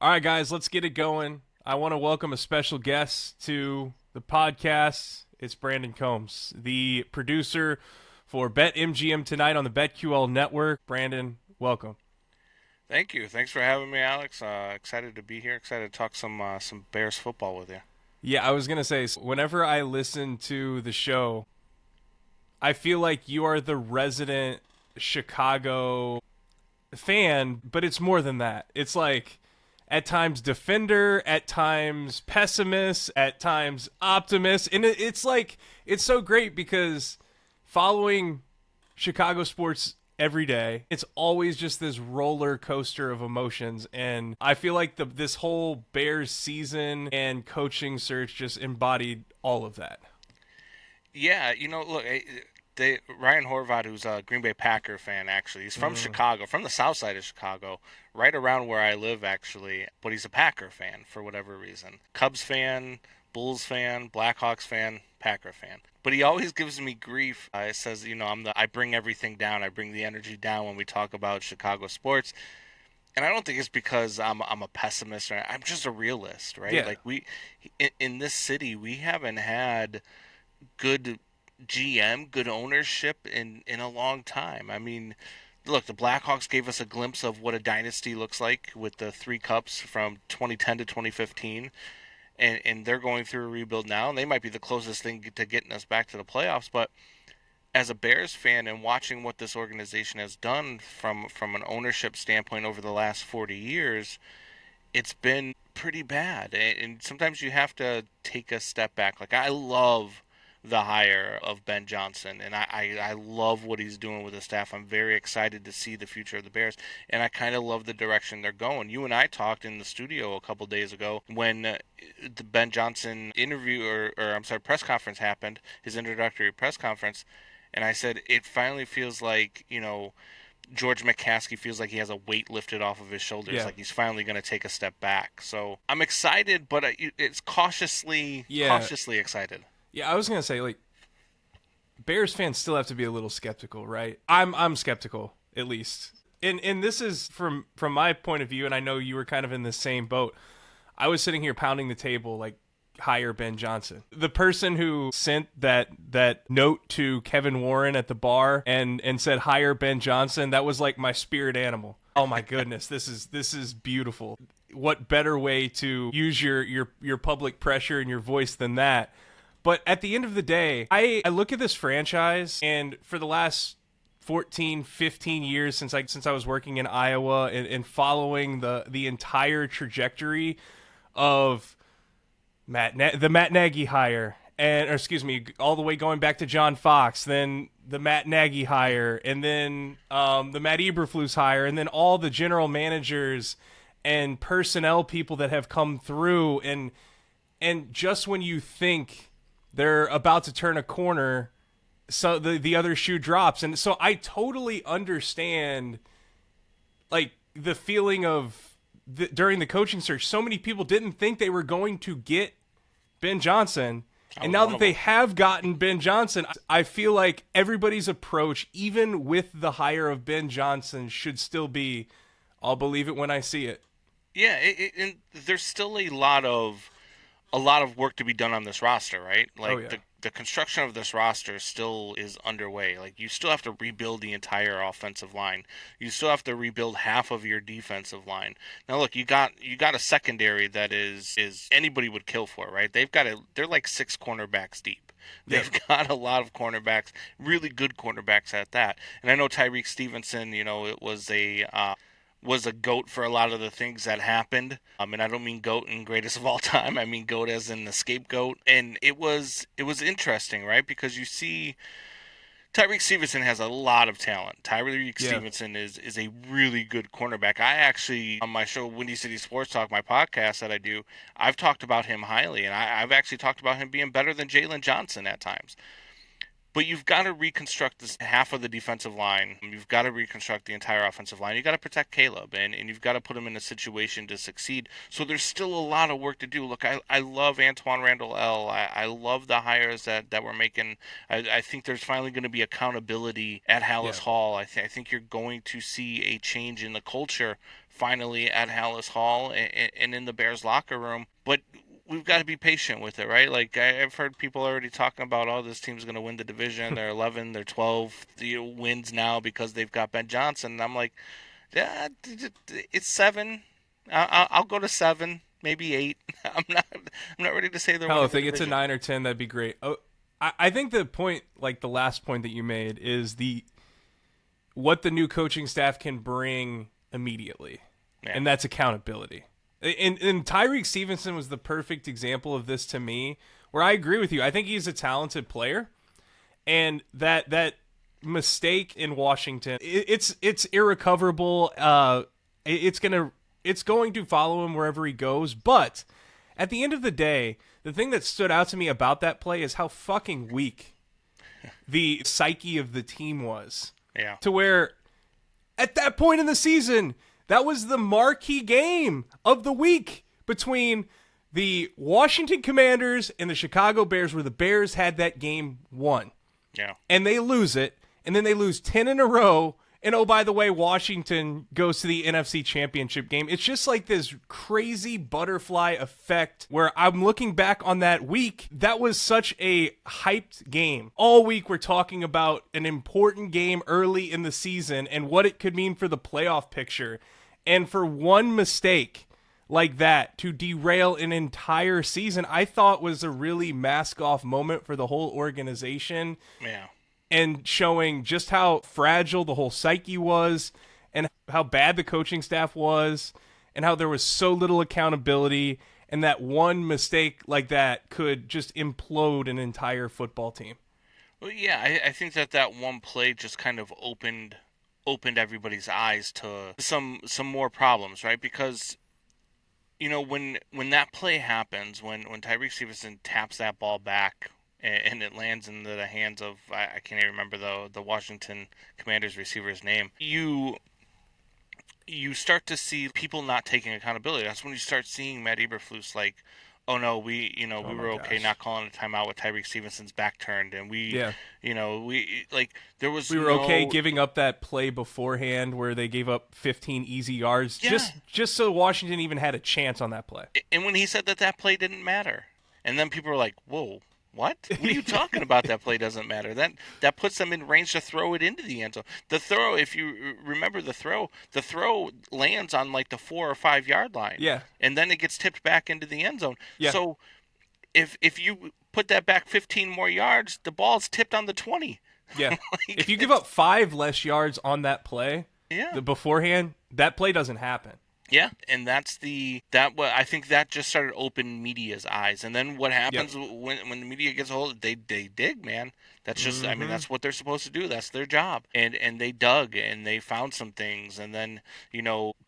All right, guys, let's get it going. I want to welcome a special guest to the podcast. It's Brandon Combs, the producer for Bet MGM tonight on the BetQL network. Brandon, welcome. Thank you. Thanks for having me, Alex. Excited to be here. Excited to talk some Bears football with you. Yeah, I was going to say, whenever I listen to the show, I feel like you are the resident Chicago fan, but it's more than that. It's like at times defender, at times pessimist, at times optimist, and it's like it's so great because following Chicago sports every day, it's always just this roller coaster of emotions, and I feel like this whole Bears season and coaching search just embodied all of that. Yeah, look, Ryan Horvath, who's a Green Bay Packer fan, actually, he's from Mm, Chicago, from the south side of Chicago, right around where I live, actually. But he's a Packer fan for whatever reason. Cubs fan, Bulls fan, Blackhawks fan, Packer fan. But he always gives me grief. It says, I bring everything down. I bring the energy down when we talk about Chicago sports. And I don't think it's because I'm a pessimist, or I'm just a realist, right? yeah, Like in this city, we haven't had good GM, good ownership in a long time. I mean, look, the Blackhawks gave us a glimpse of what a dynasty looks like with the three cups from 2010 to 2015, and they're going through a rebuild now, and they might be the closest thing to getting us back to the playoffs. But as a Bears fan and watching what this organization has done from an ownership standpoint over the last 40 years, it's been pretty bad. And sometimes you have to take a step back. Like, I love the hire of Ben Johnson, and I love what he's doing with the staff. I'm very excited to see the future of the Bears, and I kind of love the direction they're going. You and I talked in the studio a couple days ago when the Ben Johnson interview, or I'm sorry, press conference happened, his introductory press conference, and I said it finally feels like, George McCaskey feels like he has a weight lifted off of his shoulders, yeah, like he's finally going to take a step back. So I'm excited, but it's cautiously, yeah, cautiously excited. yeah. I was gonna say like Bears fans still have to be a little skeptical, right? I'm skeptical at least. And this is from my point of view, and I know you were kind of in the same boat. I was sitting here pounding the table like hire Ben Johnson. The person who sent that note to Kevin Warren at the bar and said hire Ben Johnson, that was like my spirit animal. Oh my goodness, this is beautiful. What better way to use your public pressure and your voice than that? But at the end of the day, I look at this franchise, and for the last 14, 15 years since I was working in Iowa and following the entire trajectory of the Matt Nagy hire, and or excuse me, all the way going back to John Fox, then the Matt Nagy hire, and then the Matt Eberflus hire, and then all the general managers and personnel people that have come through, and just when you think they're about to turn a corner, so the other shoe drops. And so I totally understand like the feeling of during the coaching search, so many people didn't think they were going to get Ben Johnson. I And was now one that of they them. have gotten Ben Johnson, I feel like everybody's approach, even with the hire of Ben Johnson, should still be, I'll believe it when I see it. Yeah, and there's still a lot of work to be done on this roster, right? Oh, Like yeah. the construction of this roster still is underway. Like, you still have to rebuild the entire offensive line. You still have to rebuild half of your defensive line. Now look, you got a secondary that is anybody would kill for, right? They're like six cornerbacks deep. Yeah. They've got a lot of cornerbacks, really good cornerbacks at that. And I know Tyreek Stevenson, it was a goat for a lot of the things that happened. And I don't mean goat in greatest of all time. I mean goat as in the scapegoat. And it was interesting, right? Because you see Tyreek Stevenson has a lot of talent. Tyreek Yeah. Stevenson is a really good cornerback. I actually, on my show, Windy City Sports Talk, my podcast that I do, I've talked about him highly. And I've actually talked about him being better than Jalen Johnson at times. But you've got to reconstruct this half of the defensive line. You've got to reconstruct the entire offensive line. You've got to protect Caleb, and you've got to put him in a situation to succeed. So there's still a lot of work to do. Look, I love Antoine Randall L. I love the hires that we're making. I think there's finally going to be accountability at Yeah. Hallis Hall. I think you're going to see a change in the culture finally at Hallis Hall and in the Bears locker room. But we've got to be patient with it, right? Like I've heard people already talking about, oh, this team's going to win the division. They're 11, they're 12 wins now because they've got Ben Johnson. And I'm like, yeah, it's 7. I'll go to 7, maybe 8. I'm not ready to say they're Hell, winning if the they get to division. 9 or 10, that'd be great. Oh, I think the point, like the last point that you made, is the what the new coaching staff can bring immediately, Yeah, and that's accountability. And Tyreek Stevenson was the perfect example of this to me, where I agree with you. I think he's a talented player, and that mistake in Washington, it's irrecoverable. It's going to follow him wherever he goes. But at the end of the day, the thing that stood out to me about that play is how fucking weak the psyche of the team was. yeah, To where at that point in the season, that was the marquee game of the week between the Washington Commanders and the Chicago Bears, where the Bears had that game won. yeah. And they lose it, and then they lose 10 in a row. And oh, by the way, Washington goes to the NFC Championship game. It's just like this crazy butterfly effect where I'm looking back on that week. That was such a hyped game. All week we're talking about an important game early in the season and what it could mean for the playoff picture. And for one mistake like that to derail an entire season, I thought was a really mask-off moment for the whole organization, Yeah. and showing just how fragile the whole psyche was and how bad the coaching staff was and how there was so little accountability, and that one mistake like that could just implode an entire football team. Well, yeah, I think that one play just kind of opened everybody's eyes to some more problems, right? Because when that play happens, when Tyreek Stevenson taps that ball back and it lands into the hands of, I can't even remember the Washington Commanders receiver's name, you start to see people not taking accountability. That's when you start seeing Matt Eberflus like, oh no, Oh we my were okay gosh. not calling a timeout with Tyreek Stevenson's back turned, and Yeah. we like there was We were okay no. giving up that play beforehand where they gave up 15 easy yards Yeah. just so Washington even had a chance on that play. And when he said that play didn't matter, and then people were like, "Whoa, what? What are you talking about? That play doesn't matter. That puts them in range to throw it into the end zone. The throw, if you remember the throw lands on like the 4 or 5 yard line, Yeah. and then it gets tipped back into the end zone. Yeah. So if you put that back 15 more yards, the ball's tipped on the 20. Yeah. Like, If you give up 5 less yards on that play, yeah. the beforehand, that play doesn't happen. Yeah, and that's that what I think that just started opening media's eyes. And then what Yep. happens when the media gets a hold, they dig, man. That's just I mean Mm-hmm. that's what they're supposed to do. That's their job. And they dug and they found some things, and then,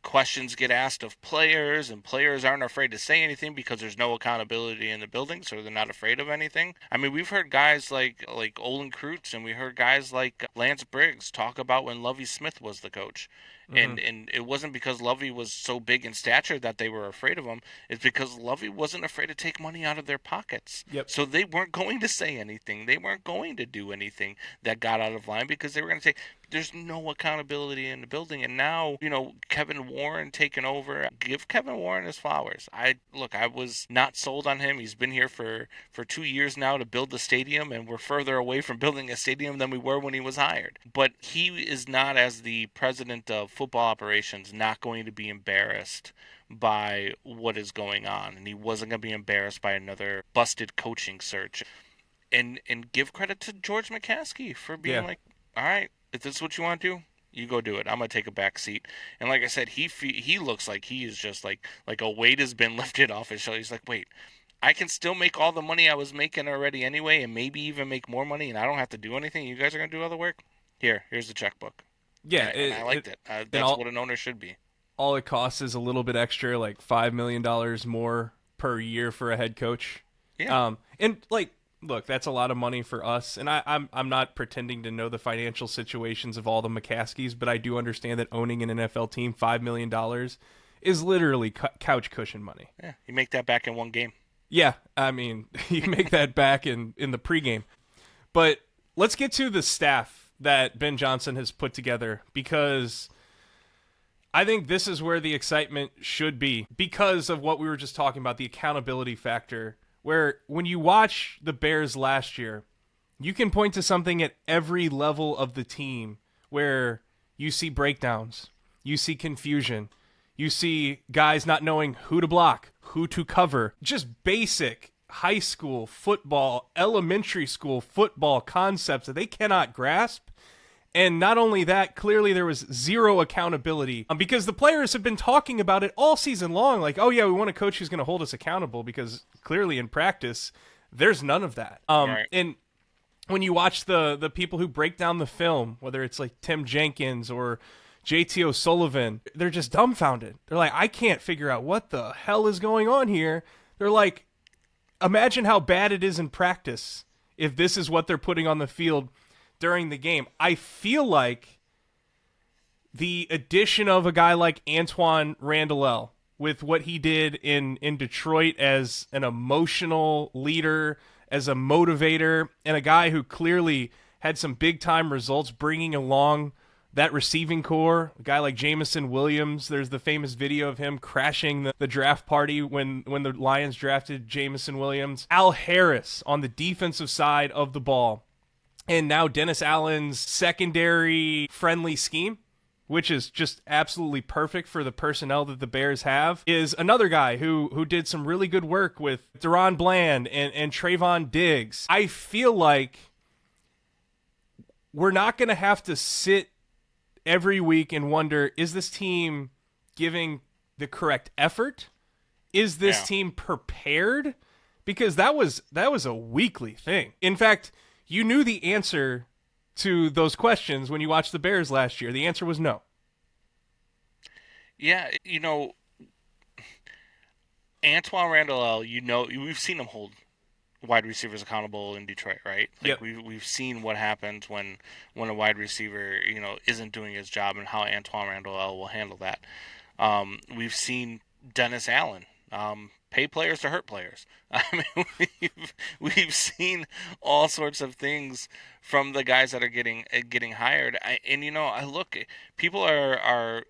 questions get asked of players, and players aren't afraid to say anything because there's no accountability in the building, so they're not afraid of anything. I mean, we've heard guys like Olin Kreutz, and we heard guys like Lance Briggs talk about when Lovie Smith was the coach. Mm-hmm. And it wasn't because Lovey was so big in stature that they were afraid of him. It's because Lovey wasn't afraid to take money out of their pockets. Yep. So they weren't going to say anything. They weren't going to do anything that got out of line because they were going to say, there's no accountability in the building. And now, Kevin Warren taking over. Give Kevin Warren his flowers. I was not sold on him. He's been here for 2 years now to build the stadium, and we're further away from building a stadium than we were when he was hired. But he is not, as the president of football operations, not going to be embarrassed by what is going on, and he wasn't going to be embarrassed by another busted coaching search. And give credit to George McCaskey for being Yeah. like, all right, if this is what you want to do, you go do it. I'm gonna take a back seat. And like I said, he looks like he is just like a weight has been lifted off his shoulders. He's like, wait, I can still make all the money I was making already anyway, and maybe even make more money, and I don't have to do anything. You guys are gonna do all the work. Here's the checkbook. Yeah. And I liked it. And That's what an owner should be. all it costs is a little bit extra, like $5 million more per year for a head coach. Yeah. And like look, that's a lot of money for us, and I'm not pretending to know the financial situations of all the McCaskies, but I do understand that owning an NFL team, $5 million, is literally couch cushion money. Yeah, you make that back in one game. Yeah, I mean, you make that back in the pregame. But let's get to the staff that Ben Johnson has put together, because I think this is where the excitement should be, because of what we were just talking about, the accountability factor, where when you watch the Bears last year, you can point to something at every level of the team where you see breakdowns, you see confusion, you see guys not knowing who to block, who to cover, just basic high school football, elementary school football concepts that they cannot grasp. And not only that, clearly there was zero accountability, because the players have been talking about it all season long. Like, oh yeah, we want a coach who's going to hold us accountable, because clearly in practice, there's none of that. Right. And when you watch the people who break down the film, whether it's like Tim Jenkins or JT O'Sullivan, they're just dumbfounded. They're like, I can't figure out what the hell is going on here. They're like, imagine how bad it is in practice if this is what they're putting on the field during the game. I feel like the addition of a guy like Antoine Randall, with what he did in Detroit as an emotional leader, as a motivator, and a guy who clearly had some big-time results bringing along that receiving core, a guy like Jameson Williams. There's the famous video of him crashing the draft party when the Lions drafted Jameson Williams. Al Harris on the defensive side of the ball. And now Dennis Allen's secondary friendly scheme, which is just absolutely perfect for the personnel that the Bears have, is another guy who did some really good work with Deron Bland and Trayvon Diggs. I feel like we're not going to have to sit every week and wonder, is this team giving the correct effort? Is this team prepared? Because that was a weekly thing. In fact, you knew the answer to those questions when you watched the Bears last year. The answer was no. Yeah, Antoine Randall, we've seen him hold wide receivers accountable in Detroit, right? Like Yep. we've seen what happens when a wide receiver, isn't doing his job, and how Antoine Randall will handle that. We've seen Dennis Allen pay players to hurt players. I mean, we've seen all sorts of things from the guys that are getting hired. I look, people are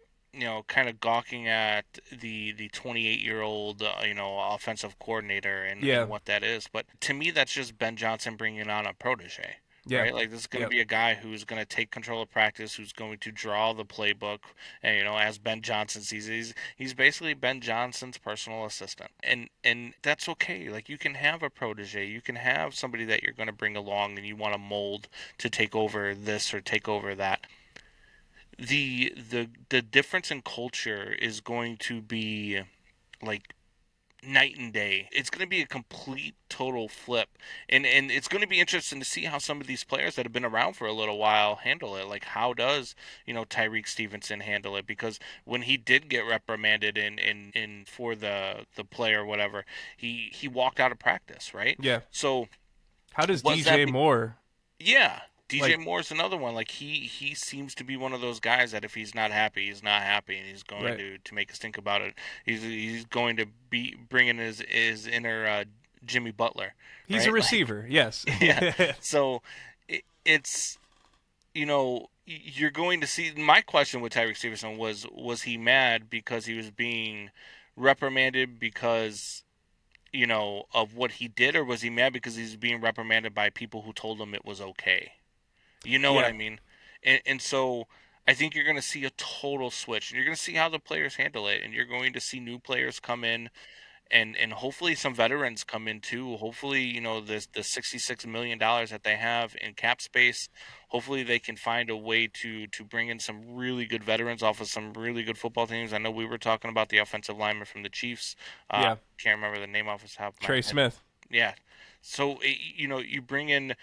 kind of gawking at the 28-year-old offensive coordinator Yeah. and what that is. But to me, that's just Ben Johnson bringing on a protege. Yeah. Right, like this is going to Yep. be a guy who's going to take control of practice, who's going to draw the playbook, and as Ben Johnson sees it, he's basically Ben Johnson's personal assistant, and that's okay. Like, you can have a protege, you can have somebody that you're going to bring along, and you want to mold to take over this or take over that. The difference in culture is going to be like night and day. It's going to be a complete total flip, and it's going to be interesting to see how some of these players that have been around for a little while handle it. Like, how does Tyreek Stevenson handle it? Because when he did get reprimanded in for the play or whatever, he walked out of practice, right? Yeah. So How does was that DJ Moore, yeah, DJ like, Moore's another one. Like, he seems to be one of those guys that if he's not happy, he's not happy, and he's going right? to make us think about it. He's going to be bringing his inner Jimmy Butler, He's a right? receiver. Yes. Yeah. So it's you're going to see. My question with Tyreek Stevenson was he mad because he was being reprimanded because of what he did, or was he mad because he's being reprimanded by people who told him it was okay? You know what Yeah. I mean? And so I think you're going to see a total switch. And you're going to see how the players handle it. And you're going to see new players come in, and hopefully some veterans come in too. Hopefully, the $66 million that they have in cap space, hopefully they can find a way to bring in some really good veterans off of some really good football teams. I know we were talking about the offensive lineman from the Chiefs. Yeah. Can't remember the name off the top of my Trey head. Smith. Yeah. So, you bring in,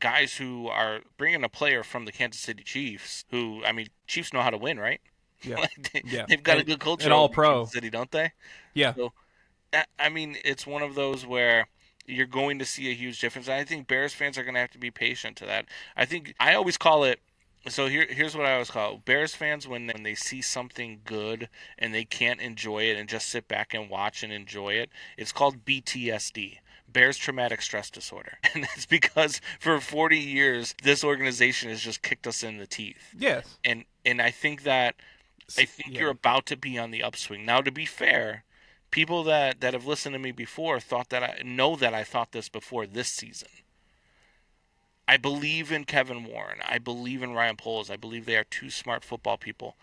guys who are bringing a player from the Kansas City Chiefs who, I mean, Chiefs know how to win, right? Yeah. Like Yeah. they've got a good culture And all over in pro. Kansas City, don't they? Yeah. So, I mean, it's one of those where you're going to see a huge difference. And I think Bears fans are going to have to be patient to that. I always call it. So here's what I always call it. Bears fans when they see something good and they can't enjoy it and just sit back and watch and enjoy it. It's called BTSD. Bears traumatic stress disorder. And it's because for 40 years this organization has just kicked us in the teeth. Yes. And I think Yeah. you're about to be on the upswing. Now, to be fair, people that have listened to me before thought that I know that I thought this before this season. I believe in Kevin Warren. I believe in Ryan Poles. I believe they are two smart football people.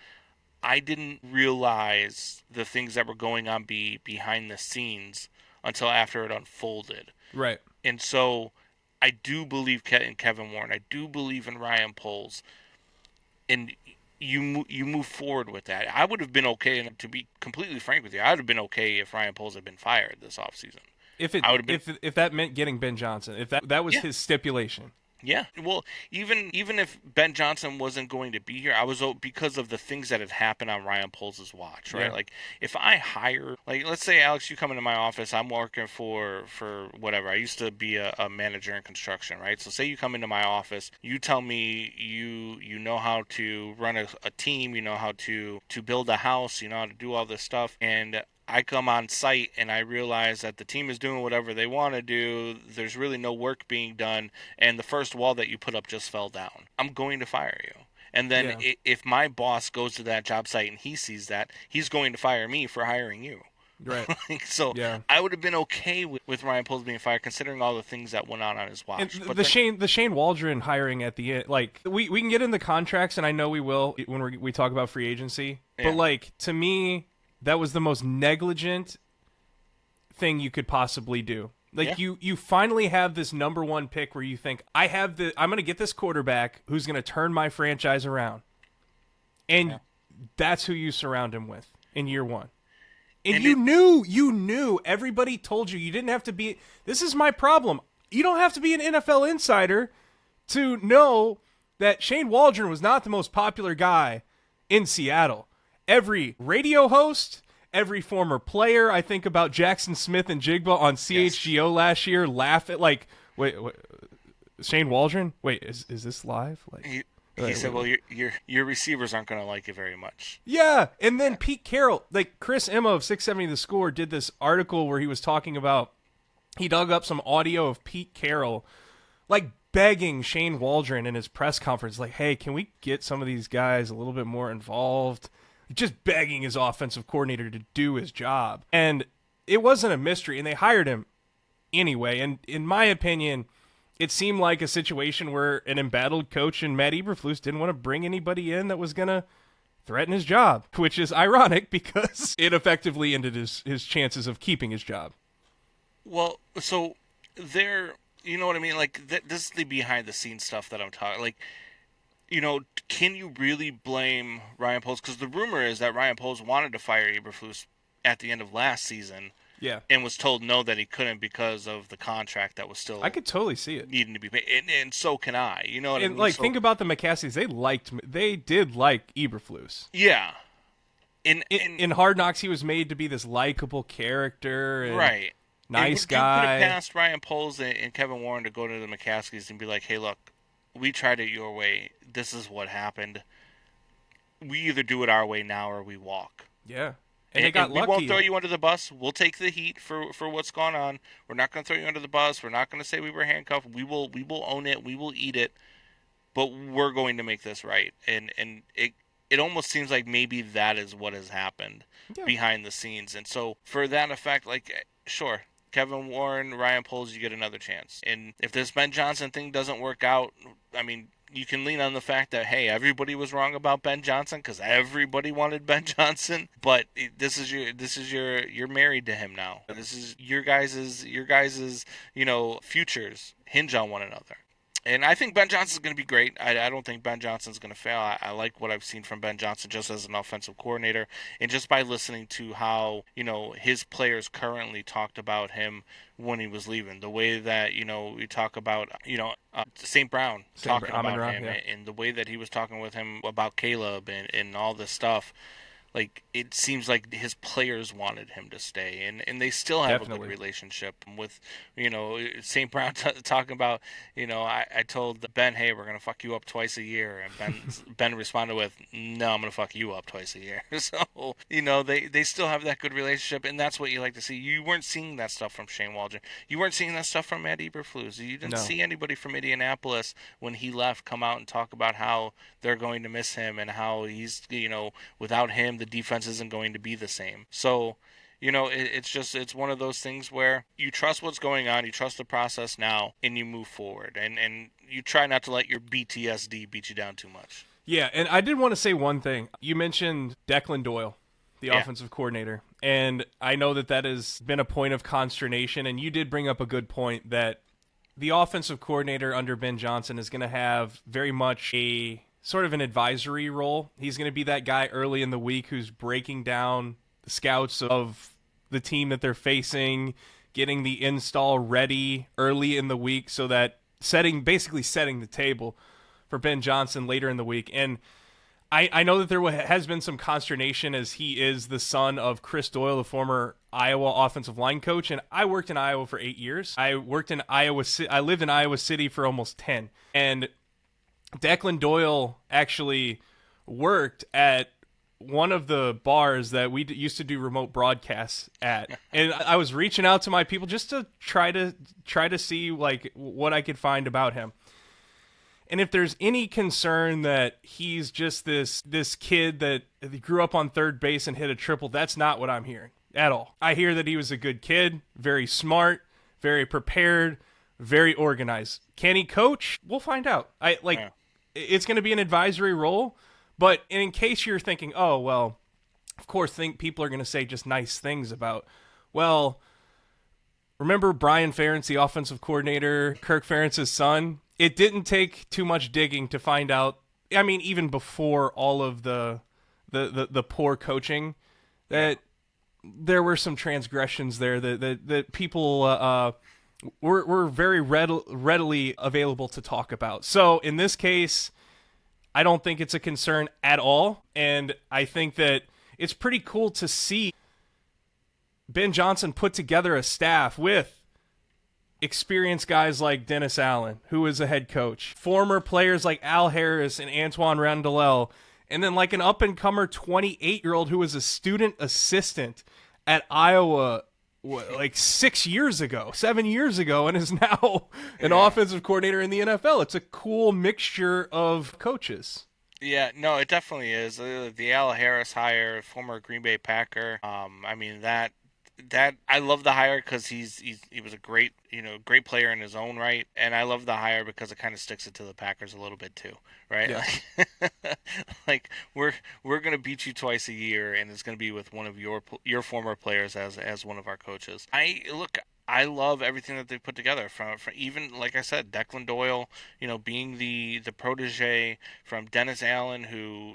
I didn't realize the things that were going on behind the scenes until after it unfolded. Right. And so I do believe in Kevin Warren. I do believe in Ryan Poles. And you move forward with that. I would have been okay, and to be completely frank with you, I would have been okay if Ryan Poles had been fired this offseason. If it I would have been, if that meant getting Ben Johnson, if that was yeah. his stipulation. Yeah, well, even if Ben Johnson wasn't going to be here, I was because of the things that had happened on Ryan Poles' watch, right? Yeah. Like if I hire, like let's say Alex, you come into my office, I'm working for whatever. I used to be a manager in construction, right? So say you come into my office, you tell me you know how to run a team, you know how to build a house, you know how to do all this stuff, and I come on site and I realize that the team is doing whatever they want to do. There's really no work being done, and the first wall that you put up just fell down. I'm going to fire you. And then Yeah. if my boss goes to that job site and he sees that, he's going to fire me for hiring you. Right. So Yeah. I would have been okay with Ryan Poles being fired, considering all the things that went on his And watch. But the then, Shane Waldron hiring at the end, like we can get in the contracts, and I know we will when we talk about free agency. yeah, But like to me, that was the most negligent thing you could possibly do. Like yeah, you finally have this number one pick where you think I'm going to get this quarterback who's going to turn my franchise around, and yeah. that's who you surround him with in year one. And And you knew, everybody told you didn't have to be. This is my problem. You don't have to be an NFL insider to know that Shane Waldron was not the most popular guy in Seattle. Every radio host, every former player, I think about Jackson Smith and Jigba on CHGO last year, laugh at like, wait, Shane Waldron? Wait, is this live? Like, he said, "Well, your receivers aren't going to like it very much." yeah, and then Pete Carroll, like Chris Emma of 670 The Score did this article where he was talking about, he dug up some audio of Pete Carroll, like begging Shane Waldron in his press conference, like, hey, can we get some of these guys a little bit more involved? Just begging his offensive coordinator to do his job. And it wasn't a mystery, and they hired him anyway. And in my opinion, it seemed like a situation where an embattled coach in Matt Eberflus didn't want to bring anybody in that was going to threaten his job, which is ironic because it effectively ended his chances of keeping his job. Well, so there, you know what I mean? Like this is the behind the scenes stuff that I'm talking. Like, can you really blame Ryan Poles? Because the rumor is that Ryan Poles wanted to fire Eberflus at the end of last season, Yeah. and was told no, that he couldn't because of the contract that was still I could totally see it. needing to be paid. And so can I. You know what I And mean? like, So, think about the McCaskies. They did like Eberflus. yeah. And In Hard Knocks, he was made to be this likable character and right. nice and would you put guy. it past Ryan Poles and Kevin Warren to go to the McCaskies and be like, hey, look, we tried it your way. This is what happened. We either do it our way now or we walk. Yeah. And they got we lucky. won't throw you under the bus. We'll take the heat for what's gone on. We're not going to throw you under the bus. We're not going to say we were handcuffed. We will own it. We will eat it. But we're going to make this right. And it almost seems like maybe that is what has happened behind the scenes. And so for that effect, like, sure, Kevin Warren, Ryan Poles, you get another chance. And if this Ben Johnson thing doesn't work out, I mean, you can lean on the fact that, hey, everybody was wrong about Ben Johnson because everybody wanted Ben Johnson. But you're married to him now. This is your guys's futures hinge on one another. And I think Ben Johnson's going to be great. I don't think Ben Johnson's going to fail. I like what I've seen from Ben Johnson just as an offensive coordinator. And just by listening to how, his players currently talked about him when he was leaving. The way that, we talk about, St. Brown talking about him. Yeah. And the way that he was talking with him about Caleb and all this stuff. like it seems like his players wanted him to stay, and they still have a good Definitely. relationship with, St. Brown talking about, I told Ben, hey, we're gonna fuck you up twice a year, and Ben responded with, no, I'm gonna fuck you up twice a year. So they still have that good relationship, and that's what you like to see. You weren't seeing that stuff from Shane Waldron. You weren't seeing that stuff from Matt Eberflus. You didn't No. see anybody from Indianapolis when he left come out and talk about how they're going to miss him and how he's, without him, the defense isn't going to be the same. So, it's one of those things where you trust what's going on, you trust the process now, and you move forward, and you try not to let your BTSD beat you down too much. Yeah, and I did want to say one thing. You mentioned Declan Doyle, the Yeah. offensive coordinator, and I know that has been a point of consternation, and you did bring up a good point that the offensive coordinator under Ben Johnson is going to have very much a sort of an advisory role. He's going to be that guy early in the week who's breaking down the scouts of the team that they're facing, getting the install ready early in the week so that basically setting the table for Ben Johnson later in the week. And I know that there has been some consternation as he is the son of Chris Doyle, the former Iowa offensive line coach, and I worked in Iowa for 8 years. I lived in Iowa City for almost 10, and Declan Doyle actually worked at one of the bars that we used to do remote broadcasts at, and I was reaching out to my people just to try to see like what I could find about him. And if there's any concern that he's just this kid that grew up on third base and hit a triple, that's not what I'm hearing at all. I hear that he was a good kid, very smart, very prepared, very organized. Can he coach? We'll find out. Yeah. It's going to be an advisory role, but in case you're thinking, oh well, of course, people are going to say just nice things about, well, remember Brian Ferentz, the offensive coordinator, Kirk Ferentz's son? It didn't take too much digging to find out. I mean, even before all of the poor coaching, that there were some transgressions there that people were very readily available to talk about. So in this case, I don't think it's a concern at all, and I think that it's pretty cool to see Ben Johnson put together a staff with experienced guys like Dennis Allen, who is a head coach, former players like Al Harris and Antoine Randall, and then like an up-and-comer 28-year-old who was a student assistant at Iowa like 7 years ago, and is now an offensive coordinator in the NFL. It's a cool mixture of coaches. Yeah, no, it definitely is. The Al Harris hire, former Green Bay Packer. I mean that I love the hire because he was a great player in his own right, and I love the hire because it kind of sticks it to the Packers a little bit too, right? Yeah. Like we're gonna beat you twice a year, and it's gonna be with one of your former players as one of our coaches. I love everything that they put together from even like I said, Declan Doyle, being the protege from Dennis Allen, who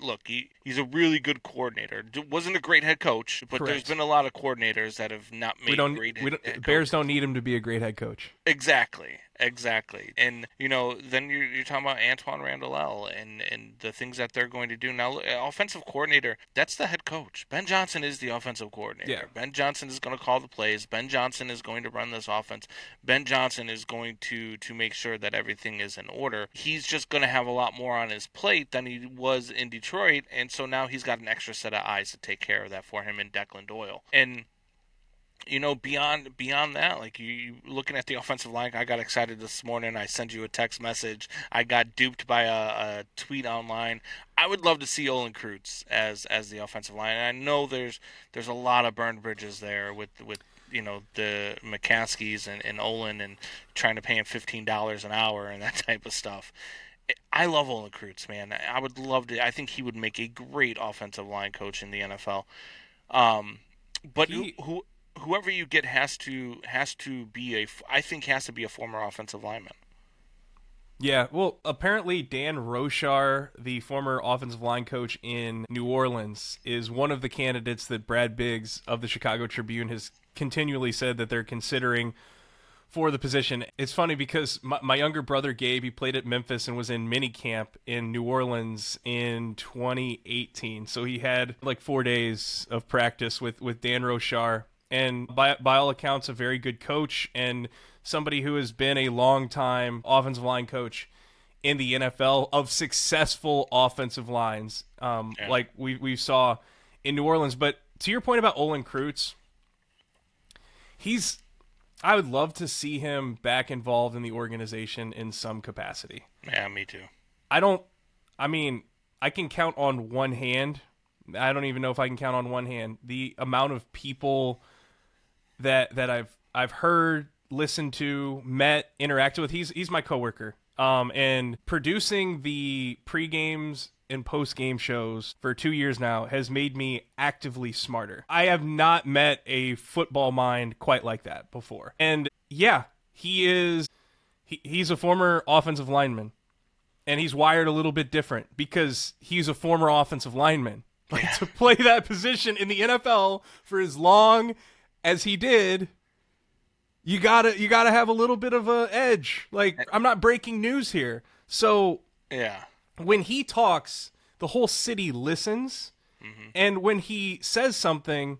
look, he's a really good coordinator. Wasn't a great head coach, but there's Correct. been a lot of coordinators that have not We made don't. great We head don't. Bears coaches. don't need him to be a great head coach. Exactly, exactly. And then you're talking about Antoine Randall and the things that they're going to do now. Offensive coordinator, that's the head coach. Ben Johnson is the offensive Yeah. coordinator. Ben Johnson is going to call the plays. Ben Johnson is going to run this offense. Ben Johnson is going to make sure that everything is in order. He's just going to have a lot more on his plate than he was in Detroit, and so now he's got an extra set of eyes to take care of that for him in Declan Doyle. And beyond that, like you looking at the offensive line, I got excited this morning. I sent you a text message. I got duped by a tweet online. I would love to see Olin Kreutz as the offensive line. And I know there's a lot of burned bridges there with the McCaskies and Olin and trying to pay him $15 an hour and that type of stuff. I love Olin Kreutz, man. I would love to. I think he would make a great offensive line coach in the NFL. Um, but He whoever you get has to be I think has to be a former offensive lineman. Yeah, well, apparently Dan Roshar, the former offensive line coach in New Orleans, is one of the candidates that Brad Biggs of the Chicago Tribune has continually said that they're considering for the position. It's funny because my younger brother Gabe, he played at Memphis and was in minicamp in New Orleans in 2018. So he had like 4 days of practice with Dan Rochar, and by all accounts, a very good coach and somebody who has been a long time offensive line coach in the NFL of successful offensive lines, Yeah. like we saw in New Orleans. But to your point about Olin Kreutz, he's I would love to see him back involved in the organization in some capacity. Yeah, me too. I don't. I mean, I can count on one hand. I don't even know if I can count on one hand the amount of people that I've heard, listened to, met, interacted with. He's my coworker. And producing the pre-games and post-game shows for 2 years now has made me actively smarter. I have not met a football mind quite like that before. And yeah, he's a former offensive lineman, and he's wired a little bit different because he's a former offensive lineman. Like, Yeah. to play that position in the NFL for as long as he did, you gotta have a little bit of a edge. Like, I'm not breaking news here. So Yeah. when he talks, the whole city listens. Mm-hmm. And when he says something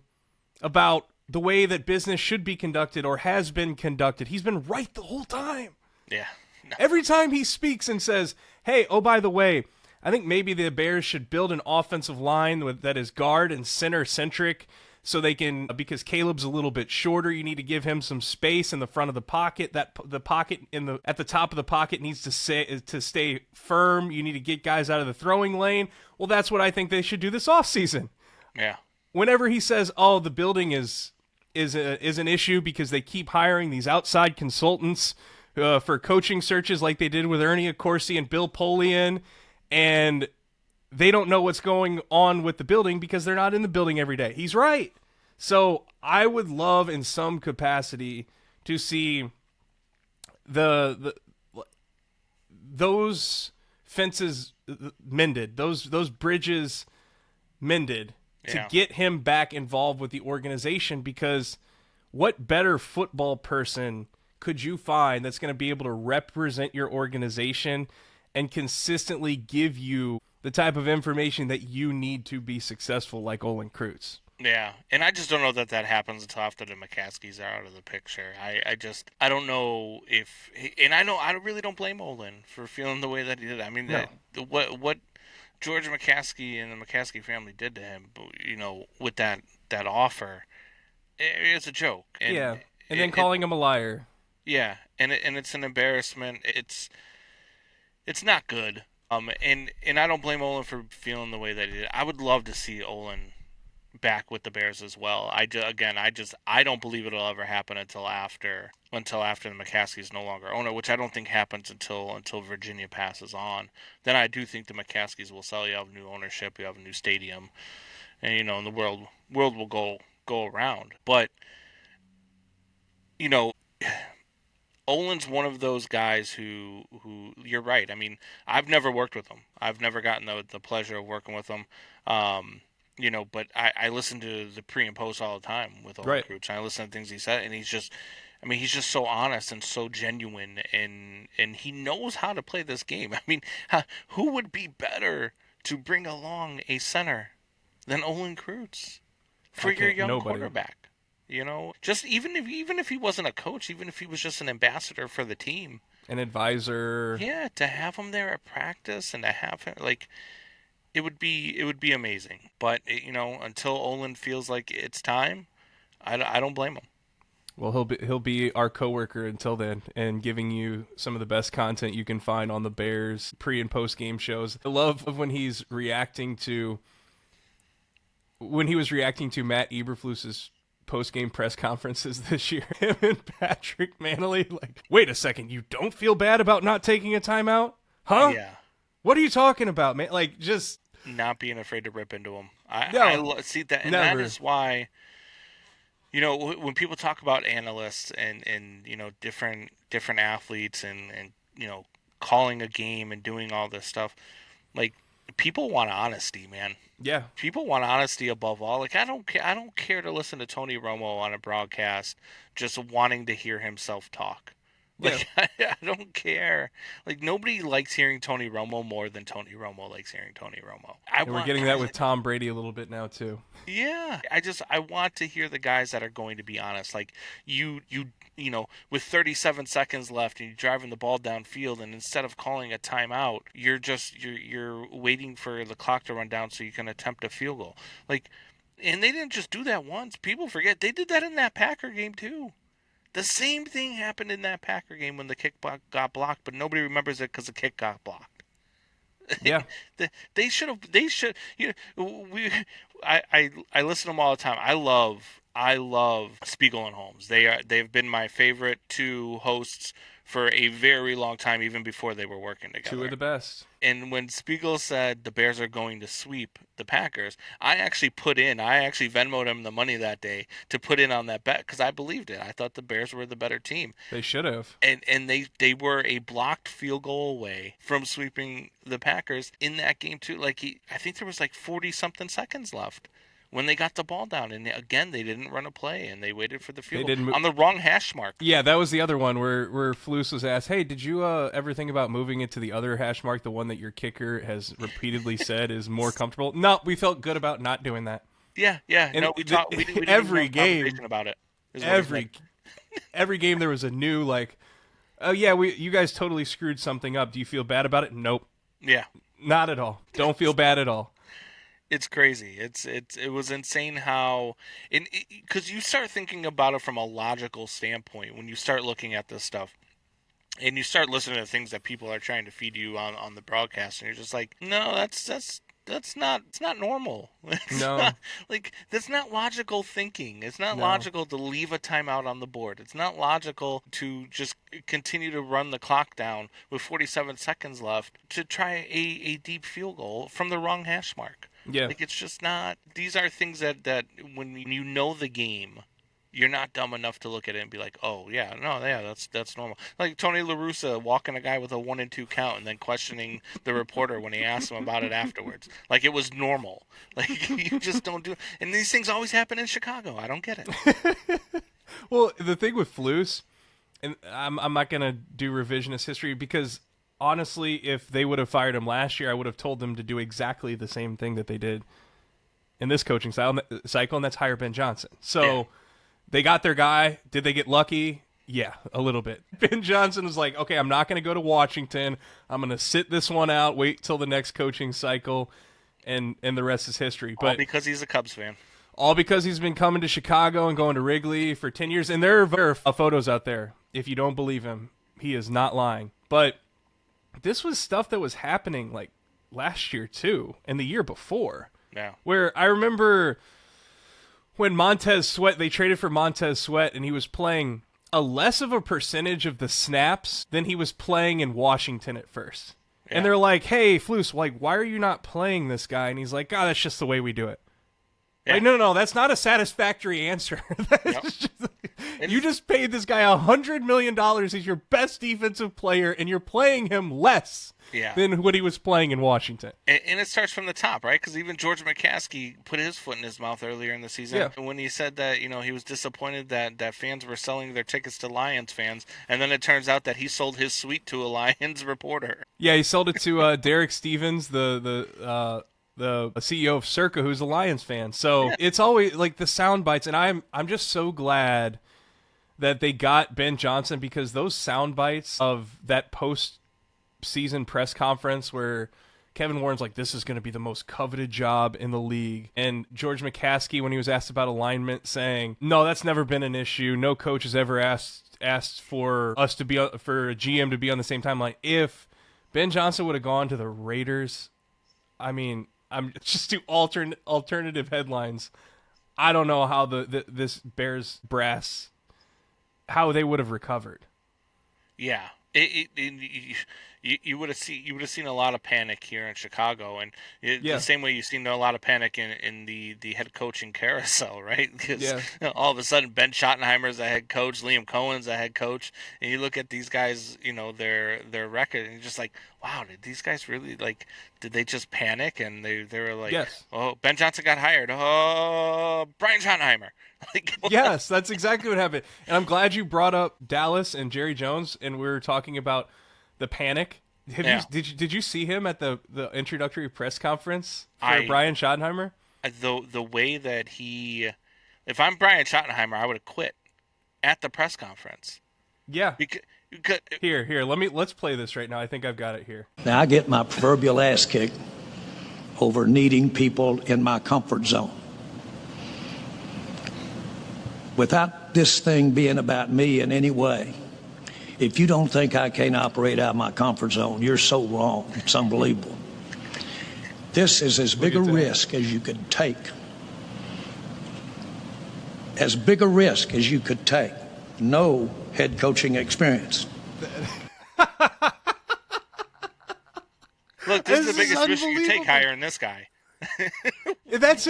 about the way that business should be conducted or has been conducted, he's been right the whole time. Yeah. No. Every time he speaks and says, hey, oh, by the way, I think maybe the Bears should build an offensive line that is guard and center centric, so they can, because Caleb's a little bit shorter, you need to give him some space in the front of the pocket. That the pocket at the top of the pocket needs to stay firm. You need to get guys out of the throwing lane. Well, that's what I think they should do this offseason. Yeah. Whenever he says, "Oh, the building is an issue because they keep hiring these outside consultants for coaching searches, like they did with Ernie Accorsi and Bill Polian, and they don't know what's going on with the building because they're not in the building every day." He's right. So I would love, in some capacity, to see those fences mended, those bridges mended, to Yeah. get him back involved with the organization, because what better football person could you find that's going to be able to represent your organization and consistently give you the type of information that you need to be successful, like Olin Kreutz? Yeah, and I just don't know that happens until after the McCaskies are out of the picture. I don't know if, and I really don't blame Olin for feeling the way that he did. I mean, No. what George McCaskey and the McCaskey family did to him, with that offer, it's a joke. And Yeah. And then calling him a liar. yeah, and it's an embarrassment. It's not good. And I don't blame Olin for feeling the way that he did. I would love to see Olin back with the Bears as well. I don't believe it'll ever happen until after the McCaskies no longer own it, which I don't think happens until Virginia passes on. Then I do think the McCaskies will sell. You have new ownership, you have a new stadium, and and the world will go around. But Olin's one of those guys who you're right. I mean, I've never worked with him. I've never gotten the pleasure of working with him. But I listen to the pre and post all the time with Olin Right. Kreutz, and I listen to things he said, and he's just so honest and so genuine, and he knows how to play this game. I mean, who would be better to bring along a center than Olin Kreutz for your young Nobody. quarterback? Just even if he wasn't a coach, even if he was just an ambassador for the team, An advisor. yeah, to have him there at practice and to have him it would be amazing. But until Olin feels like it's time, I don't blame him. Well, he'll be our coworker until then, and giving you some of the best content you can find on the Bears pre and post game shows. I love when he was reacting to Matt Eberflus's post game press conferences this year. Him and Patrick Manley, like, wait a second, you don't feel bad about not taking a timeout, huh? Yeah, What are you talking about, man? Like, just not being afraid to rip into him. See that, and never. that is why. When people talk about analysts and different athletes and calling a game and doing all this stuff, like, People want honesty, man. Yeah. People want honesty above all. Like I don't care to listen to Tony Romo on a broadcast just wanting to hear himself talk. Yeah. Like I don't care. Like nobody likes hearing Tony Romo more than Tony Romo likes hearing Tony Romo. I And we're want getting that guys with that, Tom Brady a little bit now too. yeah. I want to hear the guys that are going to be honest. Like you know, with 37 seconds left and you're driving the ball downfield, and instead of calling a timeout, you're waiting for the clock to run down so you can attempt a field goal. Like, and they didn't just do that once. People forget they did that in that Packer game too. The same thing happened in that Packer game when the kick got blocked, but nobody remembers it because the kick got blocked. Yeah. They should have. They should. You know, I listen to them all the time. I love Spiegel and Holmes. They've been my favorite two hosts for a very long time, even before they were working together. Two of the best. And when Spiegel said the Bears are going to sweep the Packers, I actually Venmoed him the money that day to put in on that bet because I believed it. I thought the Bears were the better team. They should have. And they were a blocked field goal away from sweeping the Packers in that game too. I think there was like 40 something seconds left when they got the ball down, and again they didn't run a play and they waited for the field goal on the wrong hash mark. Yeah, that was the other one where Flus was asked, "Hey, did you ever think about moving it to the other hash mark, the one that your kicker has repeatedly said is more comfortable?" No, we felt good about not doing that. Yeah. And no, we talked. We didn't every even have a game conversation about it. Every game there was a new oh yeah, you guys totally screwed something up. Do you feel bad about it? Nope. Yeah. Not at all. Don't feel bad at all. It's crazy. It was insane how, because you start thinking about it from a logical standpoint when you start looking at this stuff, and you start listening to things that people are trying to feed you on the broadcast, and you're just like, no, that's not, it's not normal. It's No. not, that's not logical thinking. It's not logical to leave a timeout on the board. It's not logical to just continue to run the clock down with 47 seconds left to try a deep field goal from the wrong hash mark. Yeah. It's just not. These are things that when you know the game, you're not dumb enough to look at it and be like, oh yeah, no, yeah, that's normal. Like Tony La Russa walking a guy with a 1-2 count and then questioning the reporter when he asked him about it afterwards, like it was normal. Like you just don't do it. And these things always happen in Chicago. I don't get it. Well, the thing with Flus, and I'm not gonna do revisionist history because honestly, if they would have fired him last year, I would have told them to do exactly the same thing that they did in this coaching cycle, and that's hire Ben Johnson. So. Yeah. They got their guy. Did they get lucky? Yeah, a little bit. Ben Johnson was like, okay, I'm not going to go to Washington. I'm going to sit this one out, wait till the next coaching cycle, and the rest is history. All because he's a Cubs fan. All because he's been coming to Chicago and going to Wrigley for 10 years. And there are photos out there. If you don't believe him, he is not lying. But this was stuff that was happening like last year too, and the year before. Yeah. Where I remember when Montez Sweat, they traded for Montez Sweat, and he was playing a less of a percentage of the snaps than he was playing in Washington at first. Yeah. And they're like, hey, Flus, why are you not playing this guy? And he's like, that's just the way we do it. Yeah. Like, no, that's not a satisfactory answer. You just paid this guy $100 million. He's your best defensive player, and you're playing him less than what he was playing in Washington. And it starts from the top, right? Because even George McCaskey put his foot in his mouth earlier in the season when he said that he was disappointed that fans were selling their tickets to Lions fans, and then it turns out that he sold his suite to a Lions reporter. Yeah, he sold it to Derek Stevens, the CEO of Circa, who's a Lions fan. So it's always like the sound bites, and I'm just so glad that they got Ben Johnson, because those sound bites of that post-season press conference where Kevin Warren's like, this is going to be the most coveted job in the league, and George McCaskey, when he was asked about alignment, saying, no, that's never been an issue. No coach has ever asked for us to be for a GM to be on the same timeline. If Ben Johnson would have gone to the Raiders, I mean, I'm just do alternative headlines. I don't know how this Bears brass, how they would have recovered. Yeah. you would have seen a lot of panic here in Chicago, and the Yeah, same way you've seen a lot of panic in the head coaching carousel, right? Because yeah, all of a sudden Ben Schottenheimer's the head coach, Liam Cohen's the head coach, and you look at these guys, their record, and you're just like, wow, did these guys really like? Did they just panic and they were like, yes. oh, Ben Johnson got hired, oh, Brian Schottenheimer, like, Yes, that's exactly what happened. And I'm glad you brought up Dallas and Jerry Jones, and we were talking about the panic. yeah, Did you see him at the introductory press conference for I Brian Schottenheimer? the way that he, if I'm Brian Schottenheimer, I would have quit at the press conference Yeah. because Here, let's play this right now. I think I've got it here. Now, I get my proverbial ass kicked over needing people in my comfort zone. Without this thing being about me in any way, if you don't think I can't operate out of my comfort zone, you're so wrong. It's unbelievable. This is as big a risk as you could take. As big a risk as you could take. No head coaching experience. look, this is the biggest risk you take hiring this guy. That's